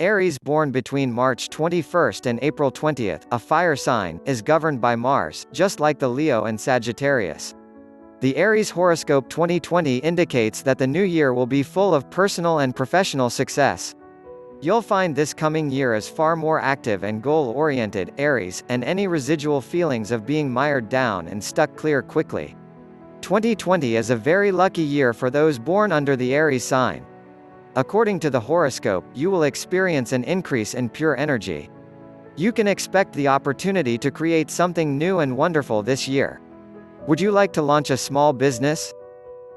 Aries, born between March 21st and April 20th, a fire sign, is governed by Mars, just like the Leo and Sagittarius. The Aries horoscope 2020 indicates that the new year will be full of personal and professional success. You'll find this coming year is far more active and goal-oriented, Aries, and any residual feelings of being mired down and stuck clear quickly. 2020 is a very lucky year for those born under the Aries sign. According to the horoscope, you will experience an increase in pure energy. You can expect the opportunity to create something new and wonderful this year. Would you like to launch a small business?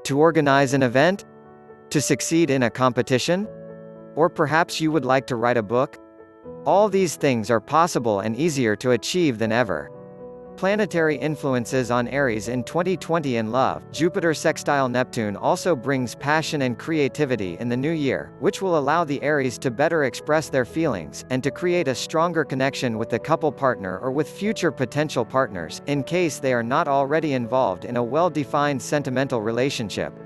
To organize an event? To succeed in a competition? Or perhaps you would like to write a book? All these things are possible and easier to achieve than ever. Planetary influences on Aries in 2020 in love. Jupiter sextile Neptune also brings passion and creativity in the new year, which will allow the Aries to better express their feelings, and to create a stronger connection with the couple partner or with future potential partners, in case they are not already involved in a well-defined sentimental relationship.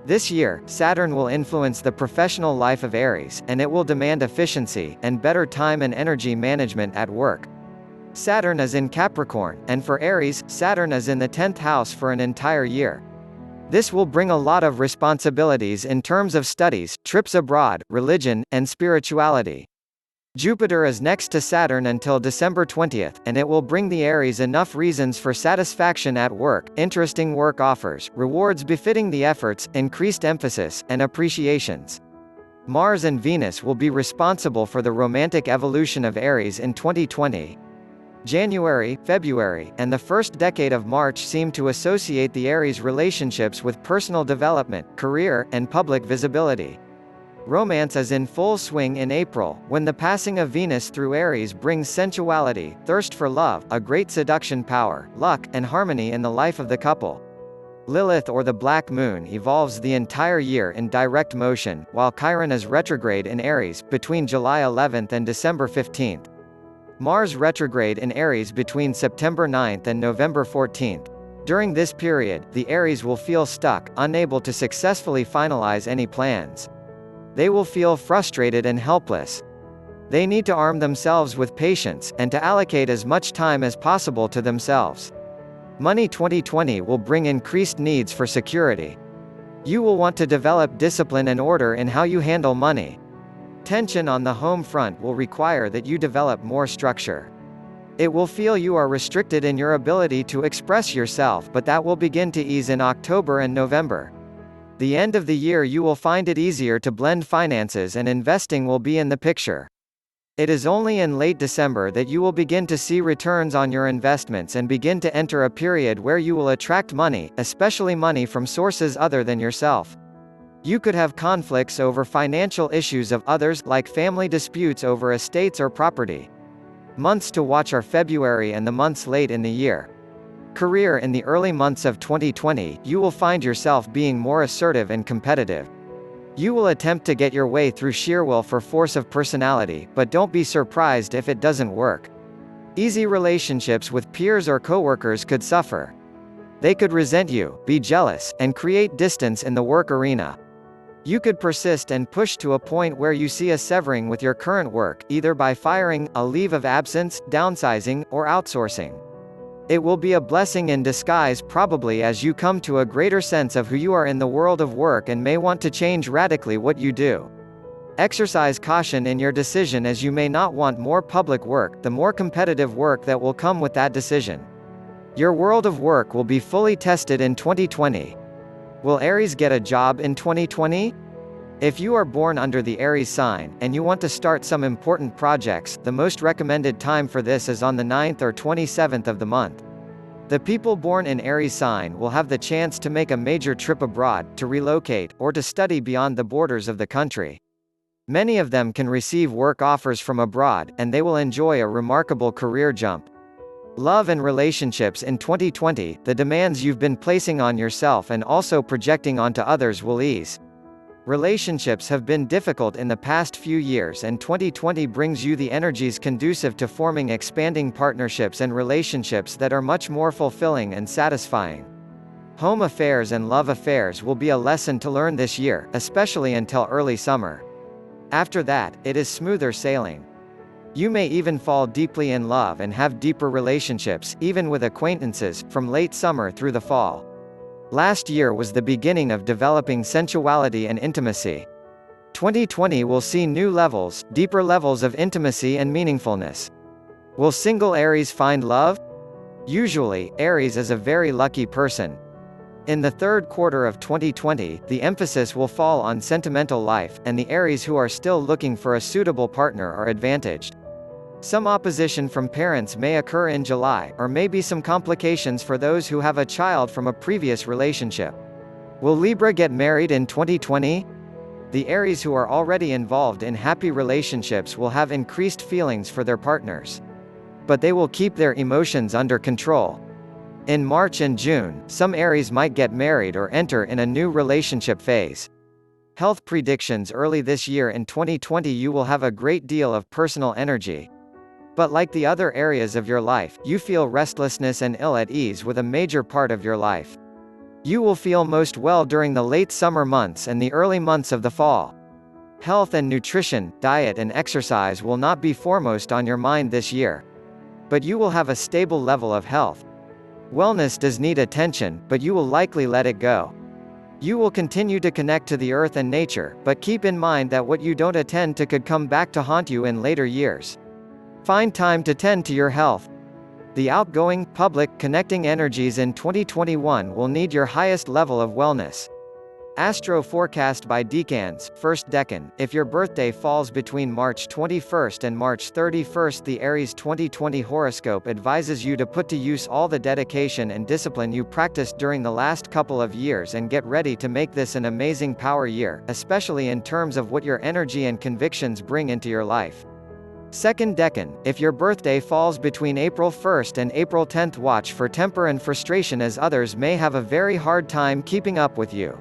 This year, Saturn will influence the professional life of Aries, and it will demand efficiency, and better time and energy management at work. Saturn is in Capricorn, and for Aries, Saturn is in the 10th house for an entire year. This will bring a lot of responsibilities in terms of studies, trips abroad, religion, and spirituality. Jupiter is next to Saturn until December 20th, and it will bring the Aries enough reasons for satisfaction at work, interesting work offers, rewards befitting the efforts, increased emphasis, and appreciations. Mars and Venus will be responsible for the romantic evolution of Aries in 2020. January, February, and the first decade of March seem to associate the Aries relationships with personal development, career, and public visibility. Romance is in full swing in April, when the passing of Venus through Aries brings sensuality, thirst for love, a great seduction power, luck, and harmony in the life of the couple. Lilith or the Black Moon evolves the entire year in direct motion, while Chiron is retrograde in Aries, between July 11th and December 15th. Mars retrograde in Aries between September 9th and November 14th. During this period, the Aries will feel stuck, unable to successfully finalize any plans. They will feel frustrated and helpless. They need to arm themselves with patience, and to allocate as much time as possible to themselves. Money 2020 will bring increased needs for security. You will want to develop discipline and order in how you handle money. Tension on the home front will require that you develop more structure. It will feel you are restricted in your ability to express yourself, but that will begin to ease in October and November. The end of the year you will find it easier to blend finances, and investing will be in the picture. It is only in late December that you will begin to see returns on your investments and begin to enter a period where you will attract money, especially money from sources other than yourself. You could have conflicts over financial issues of others, like family disputes over estates or property. Months to watch are February and the months late in the year. Career. In the early months of 2020, you will find yourself being more assertive and competitive. You will attempt to get your way through sheer will for force of personality, but don't be surprised if it doesn't work. Easy relationships with peers or coworkers could suffer. They could resent you, be jealous, and create distance in the work arena. You could persist and push to a point where you see a severing with your current work, either by firing, a leave of absence, downsizing, or outsourcing. It will be a blessing in disguise, probably, as you come to a greater sense of who you are in the world of work and may want to change radically what you do. Exercise caution in your decision, as you may not want more public work, the more competitive work that will come with that decision. Your world of work will be fully tested in 2020. Will Aries get a job in 2020? If you are born under the Aries sign, and you want to start some important projects, the most recommended time for this is on the 9th or 27th of the month. The people born in Aries sign will have the chance to make a major trip abroad, to relocate, or to study beyond the borders of the country. Many of them can receive work offers from abroad, and they will enjoy a remarkable career jump. Love and relationships in 2020, the demands you've been placing on yourself and also projecting onto others will ease. Relationships have been difficult in the past few years, and 2020 brings you the energies conducive to forming expanding partnerships and relationships that are much more fulfilling and satisfying. Home affairs and love affairs will be a lesson to learn this year, especially until early summer. After that, it is smoother sailing. You may even fall deeply in love and have deeper relationships, even with acquaintances, from late summer through the fall. Last year was the beginning of developing sensuality and intimacy. 2020 will see new levels, deeper levels of intimacy and meaningfulness. Will single Aries find love? Usually, Aries is a very lucky person. In the third quarter of 2020, the emphasis will fall on sentimental life, and the Aries who are still looking for a suitable partner are advantaged. Some opposition from parents may occur in July, or may be some complications for those who have a child from a previous relationship. Will Libra get married in 2020? The Aries who are already involved in happy relationships will have increased feelings for their partners. But they will keep their emotions under control. In March and June, some Aries might get married or enter in a new relationship phase. Health predictions: early this year in 2020 you will have a great deal of personal energy. But like the other areas of your life, you feel restlessness and ill at ease with a major part of your life. You will feel most well during the late summer months and the early months of the fall. Health and nutrition, diet and exercise will not be foremost on your mind this year. But you will have a stable level of health. Wellness does need attention, but you will likely let it go. You will continue to connect to the earth and nature, but keep in mind that what you don't attend to could come back to haunt you in later years. Find time to tend to your health. The outgoing, public, connecting energies in 2021 will need your highest level of wellness. Astro Forecast by Decans, 1st Decan. If your birthday falls between March 21st and March 31st, the Aries 2020 horoscope advises you to put to use all the dedication and discipline you practiced during the last couple of years and get ready to make this an amazing power year, especially in terms of what your energy and convictions bring into your life. 2nd Decan. If your birthday falls between April 1st and April 10th, watch for temper and frustration as others may have a very hard time keeping up with you.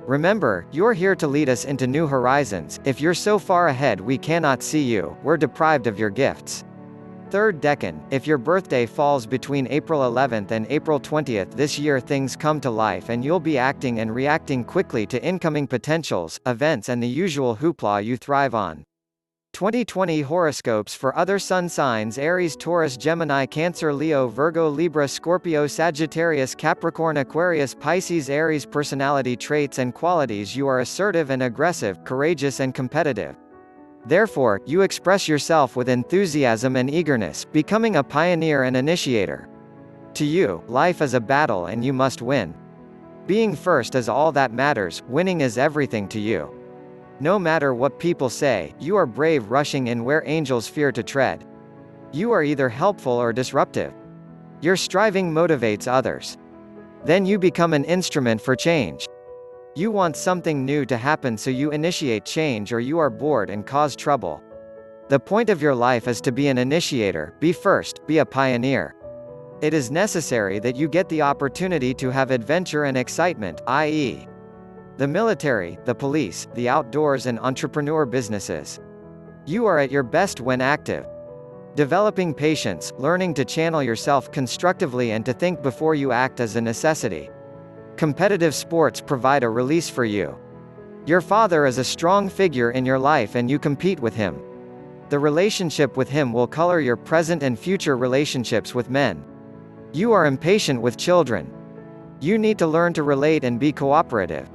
Remember, you're here to lead us into new horizons. If you're so far ahead we cannot see you, we're deprived of your gifts. 3rd Decan. If your birthday falls between April 11th and April 20th this year, things come to life and you'll be acting and reacting quickly to incoming potentials, events and the usual hoopla you thrive on. 2020 horoscopes for other sun signs: Aries, Taurus, Gemini, Cancer, Leo, Virgo, Libra, Scorpio, Sagittarius, Capricorn, Aquarius, Pisces. Aries personality traits and qualities: you are assertive and aggressive, courageous and competitive. Therefore, you express yourself with enthusiasm and eagerness, becoming a pioneer and initiator. To you, life is a battle and you must win. Being first is all that matters, winning is everything to you. No matter what people say, you are brave, rushing in where angels fear to tread. You are either helpful or disruptive. Your striving motivates others. Then you become an instrument for change. You want something new to happen, so you initiate change, or you are bored and cause trouble. The point of your life is to be an initiator, be first, be a pioneer. It is necessary that you get the opportunity to have adventure and excitement, i.e., the military, the police, the outdoors and entrepreneur businesses. You are at your best when active. Developing patience, learning to channel yourself constructively and to think before you act is a necessity. Competitive sports provide a release for you. Your father is a strong figure in your life and you compete with him. The relationship with him will color your present and future relationships with men. You are impatient with children. You need to learn to relate and be cooperative.